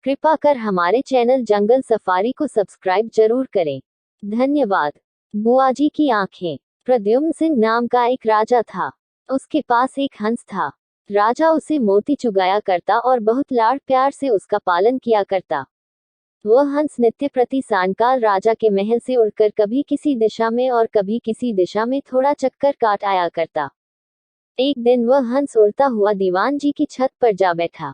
कृपा कर हमारे चैनल जंगल सफारी को सब्सक्राइब जरूर करें। धन्यवाद। बुआजी की आंखें। प्रद्युम्न सिंह नाम का एक राजा था। उसके पास एक हंस था। राजा उसे मोती चुगाया करता और बहुत लाड़ प्यार से उसका पालन किया करता। वह हंस नित्य प्रति सायंकाल राजा के महल से उड़कर कभी किसी दिशा में और कभी किसी दिशा में थोड़ा चक्कर काट आया करता। एक दिन वह हंस उड़ता हुआ दीवान जी की छत पर जा बैठा।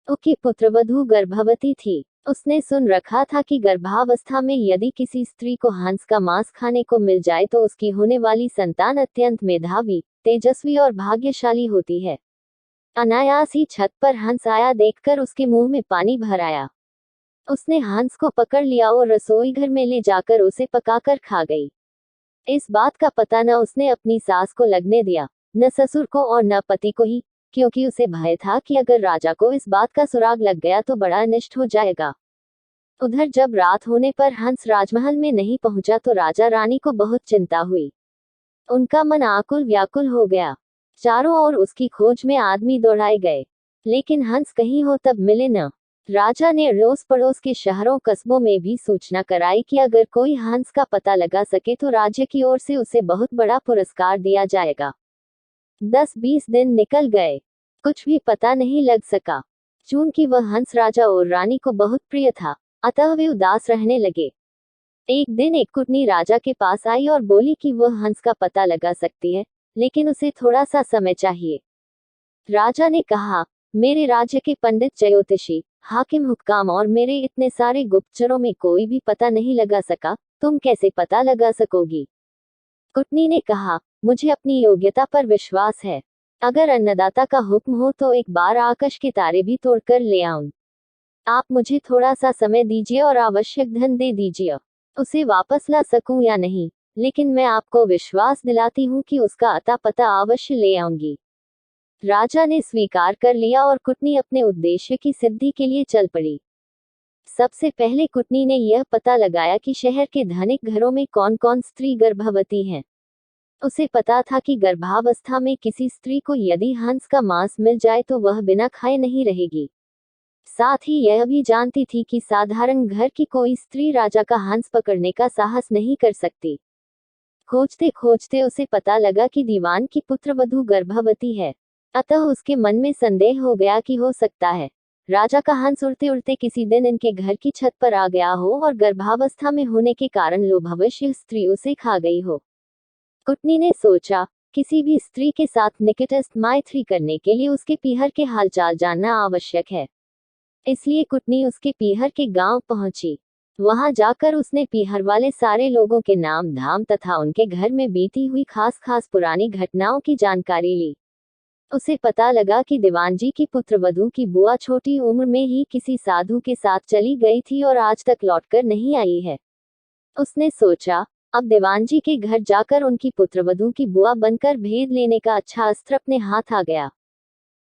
उसकी पुत्रवधू गर्भवती थी। उसने सुन रखा था कि गर्भावस्था में यदि किसी स्त्री को हंस का मांस खाने को मिल जाए तो उसकी होने वाली संतान अत्यंत मेधावी, तेजस्वी और भाग्यशाली होती है। अनायास ही छत पर हंस आया देखकर उसके मुंह में पानी भर आया। उसने हंस को पकड़ लिया और रसोई घर में ले जाकर उसे पकाकर खा गई। इस बात का पता न उसने अपनी सास को लगने दिया, न ससुर को और न पति को ही, क्योंकि उसे भय था कि अगर राजा को इस बात का सुराग लग गया तो बड़ा अनिष्ट हो जाएगा। उधर जब रात होने पर हंस राजमहल में नहीं पहुंचा तो राजा रानी को बहुत चिंता हुई। उनका मन आकुल व्याकुल हो गया। चारों ओर उसकी खोज में आदमी दौड़ाए गए, लेकिन हंस कहीं हो तब मिले न। राजा ने अड़ोस पड़ोस के शहरों कस्बों में भी सूचना कराई कि अगर कोई हंस का पता लगा सके तो राज्य की ओर से उसे बहुत बड़ा पुरस्कार दिया जाएगा। 10-20 दिन निकल गए, कुछ भी पता नहीं लग सका। चूंकि वह हंस राजा और रानी को बहुत प्रिय था, अतः वे उदास रहने लगे। एक दिन एक कुटनी राजा के पास आई और बोली कि वह हंस का पता लगा सकती है, लेकिन उसे थोड़ा सा समय चाहिए। राजा ने कहा, मेरे राज्य के पंडित, ज्योतिषी, हाकिम, हुक्काम और मेरे इतने सारे गुप्तचरों में कोई भी पता नहीं लगा सका, तुम कैसे पता लगा सकोगी? कुटनी ने कहा, मुझे अपनी योग्यता पर विश्वास है। अगर अन्नदाता का हुक्म हो तो एक बार आकाश के तारे भी तोड़कर ले आऊं। आप मुझे थोड़ा सा समय दीजिए और आवश्यक धन दे दीजिए। उसे वापस ला सकूं या नहीं, लेकिन मैं आपको विश्वास दिलाती हूं कि उसका अता पता अवश्य ले आऊंगी। राजा ने स्वीकार कर लिया और कुटनी अपने उद्देश्य की सिद्धि के लिए चल पड़ी। सबसे पहले कुटनी ने यह पता लगाया कि शहर के धनिक घरों में कौन कौन स्त्री गर्भवती हैं। उसे पता था कि गर्भावस्था में किसी स्त्री को यदि हंस का मांस मिल जाए तो वह बिना खाए नहीं रहेगी। साथ ही यह भी जानती थी कि साधारण घर की कोई स्त्री राजा का हंस पकड़ने का साहस नहीं कर सकती। खोजते खोजते उसे पता लगा कि दीवान की पुत्रवधू गर्भवती है। अतः उसके मन में संदेह हो गया कि हो सकता है राजा का हंस उड़ते उड़ते किसी दिन इनके घर की छत पर आ गया हो और गर्भावस्था में होने के कारण लोभवश स्त्री उसे खा गई हो। कुटनी ने सोचा, किसी भी स्त्री के साथ निकटस्थ मैत्री करने के लिए उसके पीहर के हालचाल जानना आवश्यक है। इसलिए कुटनी उसके पीहर के गांव पहुंची। वहां जाकर उसने पीहर वाले सारे लोगों के नाम धाम तथा उनके घर में बीती हुई खास खास पुरानी घटनाओं की जानकारी ली। उसे पता लगा कि दीवान जी की पुत्रवधू की बुआ छोटी उम्र में ही किसी साधु के साथ चली गई थी और आज तक लौटकर नहीं आई है। उसने सोचा, अब दीवान जी के घर जाकर उनकी पुत्रवधू की बुआ बनकर भेद लेने का अच्छा अस्त्र अपने हाथ आ गया।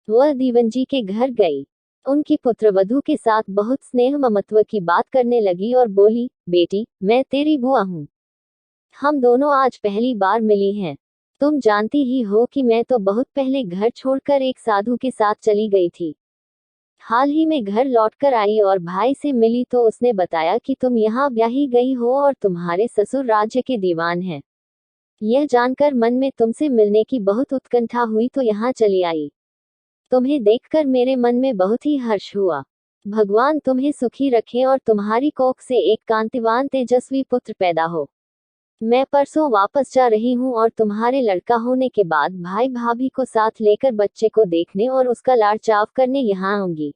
वह दीवान जी के घर गई। उनकी पुत्रवधू के साथ बहुत स्नेह ममत्व की बात करने लगी और बोली, बेटी, मैं तेरी बुआ हूँ। हम दोनों आज पहली बार मिली हैं। तुम जानती ही हो कि मैं तो बहुत पहले घर छोड़कर एक साधु के साथ चली गई थी। हाल ही में घर लौटकर आई और भाई से मिली तो उसने बताया कि तुम यहाँ ब्याही गई हो और तुम्हारे ससुर राज्य के दीवान हैं। यह जानकर मन में तुमसे मिलने की बहुत उत्कंठा हुई तो यहाँ चली आई। तुम्हें देखकर मेरे मन में बहुत ही हर्ष हुआ। भगवान तुम्हें सुखी रखे और तुम्हारी कोख से एक कांतिवान तेजस्वी पुत्र पैदा हो। मैं परसों वापस जा रही हूँ और तुम्हारे लड़का होने के बाद भाई भाभी को साथ लेकर बच्चे को देखने और उसका लाड़ चाव करने यहाँ आऊंगी।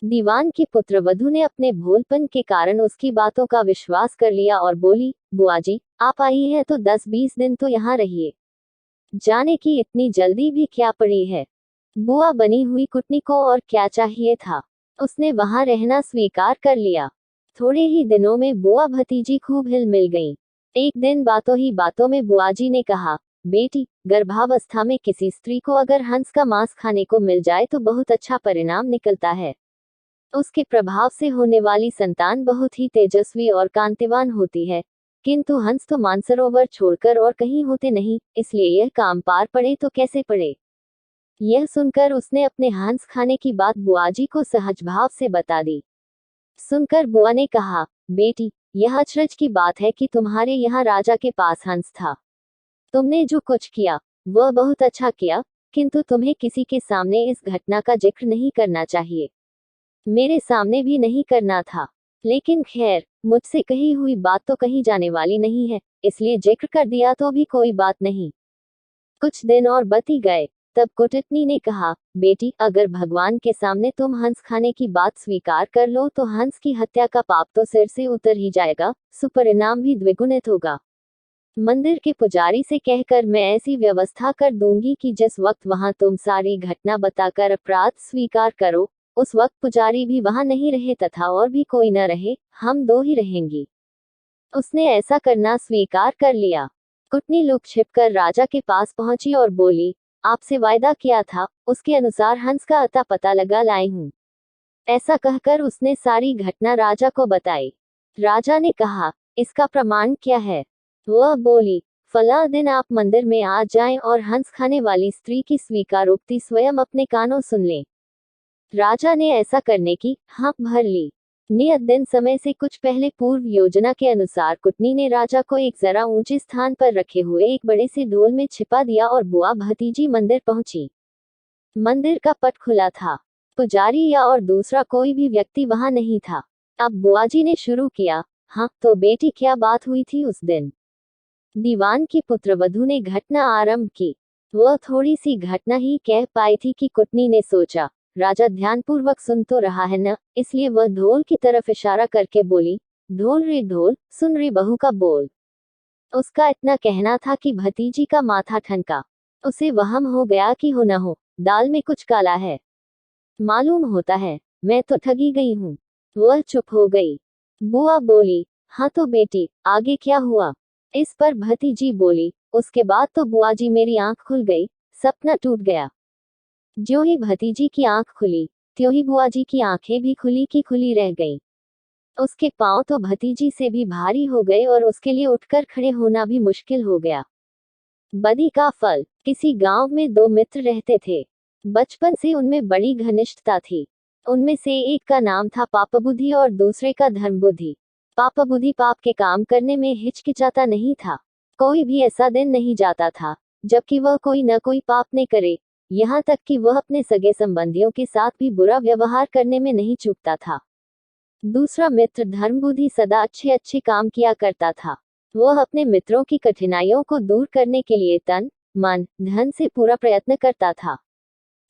दीवान की पुत्रवधू ने अपने भोलपन के कारण उसकी बातों का विश्वास कर लिया और बोली, बुआ जी, आप आई हैं तो 10-20 दिन तो यहाँ रहिए। जाने की इतनी जल्दी भी क्या पड़ी है। बुआ बनी हुई कुटनी को और क्या चाहिए था। उसने वहां रहना स्वीकार कर लिया। थोड़े ही दिनों में बुआ भतीजी खूब हिल मिल गईं। एक दिन बातों ही बातों में बुआजी ने कहा, बेटी, गर्भावस्था में किसी स्त्री को अगर हंस का मांस खाने को मिल जाए तो बहुत अच्छा परिणाम निकलता है। उसके प्रभाव से होने वाली संतान बहुत ही तेजस्वी और कांतिवान होती है। किंतु हंस तो मानसरोवर छोड़कर और कहीं होते नहीं, इसलिए यह काम पार पड़े तो कैसे पड़े। यह सुनकर उसने अपने हंस खाने की बात बुआजी को सहज भाव से बता दी। सुनकर बुआ ने कहा, बेटी, यह अचरज की बात है कि तुम्हारे यहाँ राजा के पास हंस था। तुमने जो कुछ किया वह बहुत अच्छा किया, किंतु तुम्हें किसी के सामने इस घटना का जिक्र नहीं करना चाहिए। मेरे सामने भी नहीं करना था, लेकिन खैर, मुझसे कही हुई बात तो कही जाने वाली नहीं है, इसलिए जिक्र कर दिया तो भी कोई बात नहीं। कुछ दिन और बती गए, तब कुटनी ने कहा, बेटी, अगर भगवान के सामने तुम हंस खाने की बात स्वीकार कर लो तो हंस की हत्या का पाप तो सिर से उतर ही जाएगा, सुपरिणाम भी द्विगुणित होगा। मंदिर के पुजारी से कहकर मैं ऐसी व्यवस्था कर दूंगी कि जिस वक्त वहां तुम सारी घटना बताकर अपराध स्वीकार करो, उस वक्त पुजारी भी वहां नहीं रहे तथा और भी कोई न रहे, हम दो ही रहेंगी। उसने ऐसा करना स्वीकार कर लिया। कुटनी लुक छिपकर राजा के पास पहुंची और बोली, आपसे वायदा किया था, उसके अनुसार हंस का अता पता लगा लाई हूँ। ऐसा कहकर उसने सारी घटना राजा को बताई। राजा ने कहा, इसका प्रमाण क्या है? वह बोली, फला दिन आप मंदिर में आ जाएं और हंस खाने वाली स्त्री की स्वीकारोक्ति स्वयं अपने कानों सुन लें। राजा ने ऐसा करने की हाँ भर ली। नियत दिन समय से कुछ पहले पूर्व योजना के अनुसार कुटनी ने राजा को एक जरा ऊंचे स्थान पर रखे हुए एक बड़े से ढोल में छिपा दिया और बुआ भतीजी मंदिर पहुंची। मंदिर का पट खुला था। पुजारी या और दूसरा कोई भी व्यक्ति वहां नहीं था। अब बुआजी ने शुरू किया, हाँ तो बेटी, क्या बात हुई थी उस दिन? दीवान की पुत्रवधू ने घटना आरंभ की। वह थोड़ी सी घटना ही कह पाई थी कि कुटनी ने सोचा, राजा ध्यानपूर्वक सुन तो रहा है न, इसलिए वह ढोल की तरफ इशारा करके बोली, ढोल रे ढोल, सुन रे बहू का बोल। उसका इतना कहना था कि भतीजी का माथा ठनका। उसे वहम हो गया कि हो न हो, दाल में कुछ काला है। मालूम होता है मैं तो ठगी गई हूँ। वह चुप हो गई। बुआ बोली, हाँ तो बेटी, आगे क्या हुआ? इस पर भतीजी बोली, उसके बाद तो बुआजी मेरी आंख खुल गई, सपना टूट गया। ज्यों ही भतीजी की आंख खुली, त्यों ही बुआजी की आंखें भी खुली की खुली रह गईं। उसके पांव तो भतीजी से भी भारी हो गए और उसके लिए उठकर खड़े होना भी मुश्किल हो गया। बदी का फल। किसी गांव में दो मित्र रहते थे। बचपन से उनमें बड़ी घनिष्ठता थी। उनमें से एक का नाम था पापबुद्धि और दूसरे का धर्मबुद्धि। पापबुद्धि पाप के काम करने में हिचकिचाता नहीं था। कोई भी ऐसा दिन नहीं जाता था जबकि वह कोई न कोई पाप न करे। यहाँ तक कि वह अपने सगे संबंधियों के साथ भी बुरा व्यवहार करने में नहीं चूकता था। दूसरा मित्र धर्मबुद्धि सदा अच्छे अच्छे काम किया करता था। वह अपने मित्रों की कठिनाइयों को दूर करने के लिए तन, मन, धन से पूरा प्रयत्न करता था।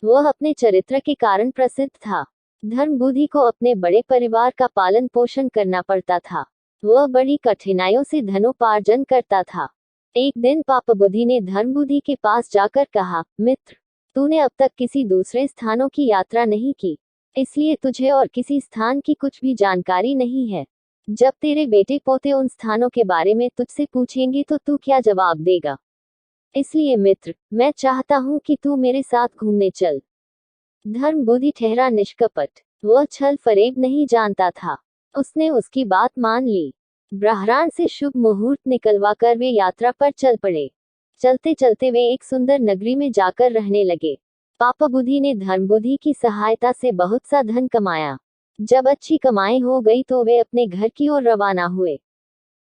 वह अपने चरित्र के कारण प्रसिद्ध था। धर्मबुद्धि को अपने बड़े परिवार का पालन पोषण करना पड़ता था। वह बड़ी कठिनाइयों से धनोपार्जन करता था। एक दिन पापबुद्धि ने धर्मबुद्धि के पास जाकर कहा, मित्र, तूने अब तक किसी दूसरे स्थानों की यात्रा नहीं की, इसलिए तुझे और किसी स्थान की कुछ भी जानकारी नहीं है। जब तेरे बेटे पोते उन स्थानों के बारे में तुझसे पूछेंगे तो तू क्या जवाब देगा? इसलिए मित्र, मैं चाहता हूं कि तू मेरे साथ घूमने चल। धर्मबुद्धि ठहरा निष्कपट। वह छल फरेब नहीं जानता था। उसने उसकी बात मान ली। ब्रह्मांड से शुभ मुहूर्त निकलवा कर वे यात्रा पर चल पड़े। चलते चलते वे एक सुंदर नगरी में जाकर रहने लगे। पापबुद्धि ने धर्मबुद्धि की सहायता से बहुत सा धन कमाया। जब अच्छी कमाई हो गई तो वे अपने घर की ओर रवाना हुए।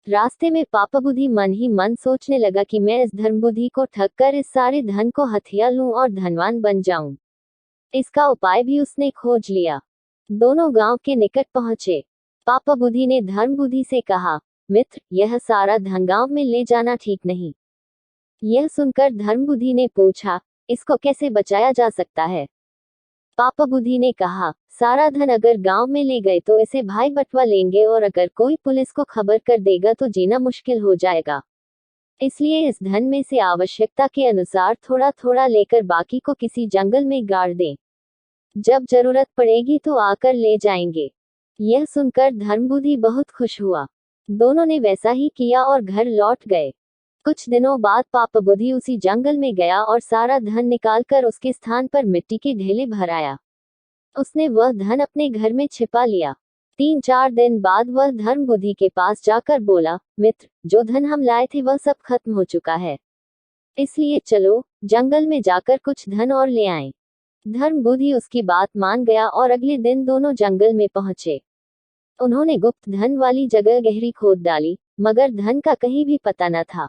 रास्ते में पापबुद्धि मन ही मन सोचने लगा कि मैं इस धर्मबुद्धि को ठग कर इस सारे धन को हथिया लूं और धनवान बन जाऊं। इसका उपाय भी उसने खोज लिया। दोनों गांव के निकट पहुंचे। पापबुद्धि ने धर्मबुद्धि से कहा, मित्र, यह सारा धन गांव में ले जाना ठीक नहीं। यह सुनकर धर्मबुद्धि ने पूछा, इसको कैसे बचाया जा सकता है? पापबुद्धि ने कहा, सारा धन अगर गांव में ले गए तो इसे भाई बंटवा लेंगे और अगर कोई पुलिस को खबर कर देगा तो जीना मुश्किल हो जाएगा। इसलिए इस धन में से आवश्यकता के अनुसार थोड़ा थोड़ा लेकर बाकी को किसी जंगल में गाड़ दें। जब जरूरत पड़ेगी तो आकर ले जाएंगे। यह सुनकर धर्मबुद्धि बहुत खुश हुआ। दोनों ने वैसा ही किया और घर लौट गए। कुछ दिनों बाद पापबुद्धि उसी जंगल में गया और सारा धन निकालकर उसके स्थान पर मिट्टी के ढेले भर आया। उसने वह धन अपने घर में छिपा लिया। 3-4 दिन बाद वह धर्मबुद्धि के पास जाकर बोला, मित्र, जो धन हम लाए थे वह सब खत्म हो चुका है। इसलिए चलो जंगल में जाकर कुछ धन और ले आएं। धर्म बुद्धि उसकी बात मान गया और अगले दिन दोनों जंगल में पहुंचे। उन्होंने गुप्त धन वाली जगह गहरी खोद डाली, मगर धन का कहीं भी पता न था।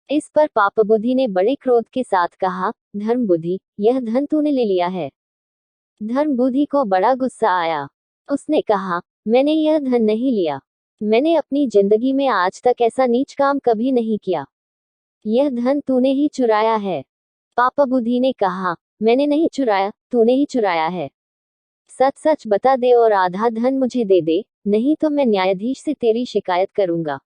इस पर पाप बुद्धि ने बड़े क्रोध के साथ कहा, धर्म बुद्धि, यह धन तूने ले लिया है। धर्म बुद्धि को बड़ा गुस्सा आया। उसने कहा, मैंने यह धन नहीं लिया। मैंने अपनी जिंदगी में आज तक ऐसा नीच काम कभी नहीं किया। यह धन तूने ही चुराया है। पाप बुद्धि ने कहा, मैंने नहीं चुराया, तूने ही चुराया है। सच सच बता दे और आधा धन मुझे दे दे, नहीं तो मैं न्यायाधीश से तेरी शिकायत करूंगा।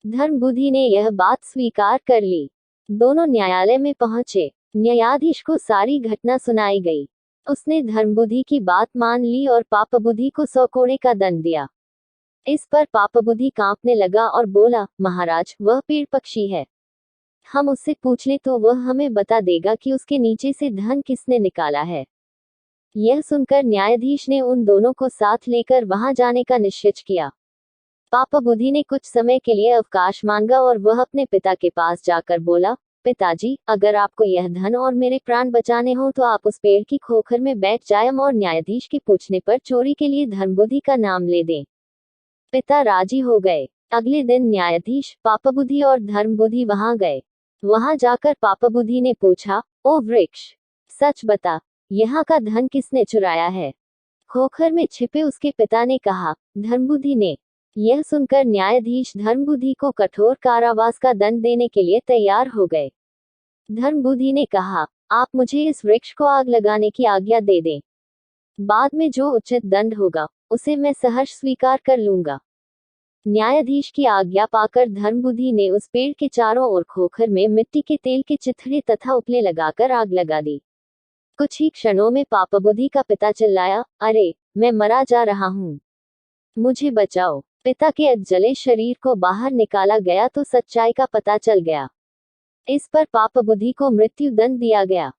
धर्म बुद्धि ने यह बात स्वीकार कर ली। दोनों न्यायालय में पहुंचे। न्यायाधीश को सारी घटना सुनाई गई। उसने धर्म बुद्धि की बात मान ली और पाप बुद्धि को 100 कोड़े का दंड दिया। इस पर पाप बुद्धि कांपने लगा और बोला, महाराज, वह पेड़ पक्षी है। हम उससे पूछ ले तो वह हमें बता देगा कि उसके नीचे से धन किसने निकाला है। यह सुनकर न्यायाधीश ने उन दोनों को साथ लेकर वहां जाने का निश्चय किया। पाप बुद्धि ने कुछ समय के लिए अवकाश मांगा और वह अपने पिता के पास जाकर बोला, पिताजी, अगर आपको यह धन और मेरे प्राण बचाने हो तो आप उस पेड़ की खोखर में बैठ जाएं और न्यायाधीश के पूछने पर चोरी के लिए धर्म बुद्धि का नाम ले दें। पिता राजी हो गए। अगले दिन न्यायाधीश, पाप बुद्धि और धर्म बुद्धि वहां गए। वहां जाकर पाप बुद्धि ने पूछा, ओ वृक्ष, सच बता, यहाँ का धन किसने चुराया है। खोखर में छिपे उसके पिता ने कहा, धर्म बुद्धि ने। यह सुनकर न्यायाधीश धर्म बुद्धि को कठोर कारावास का दंड देने के लिए तैयार हो गए। धर्म बुद्धि ने कहा, आप मुझे इस वृक्ष को आग लगाने की आज्ञा दे दें। बाद में जो उचित दंड होगा उसे मैं सहर्ष स्वीकार कर लूंगा। न्यायाधीश की आज्ञा पाकर धर्म बुद्धि ने उस पेड़ के चारों ओर खोखर में मिट्टी के तेल के चिथड़े तथा उपले लगाकर आग लगा दी। कुछ ही क्षणों में पाप बुद्धि का पिता चिल्लाया, अरे, मैं मरा जा रहा हूँ, मुझे बचाओ। पिता के जले शरीर को बाहर निकाला गया तो सच्चाई का पता चल गया। इस पर पाप बुद्धि को मृत्यु दंड दिया गया।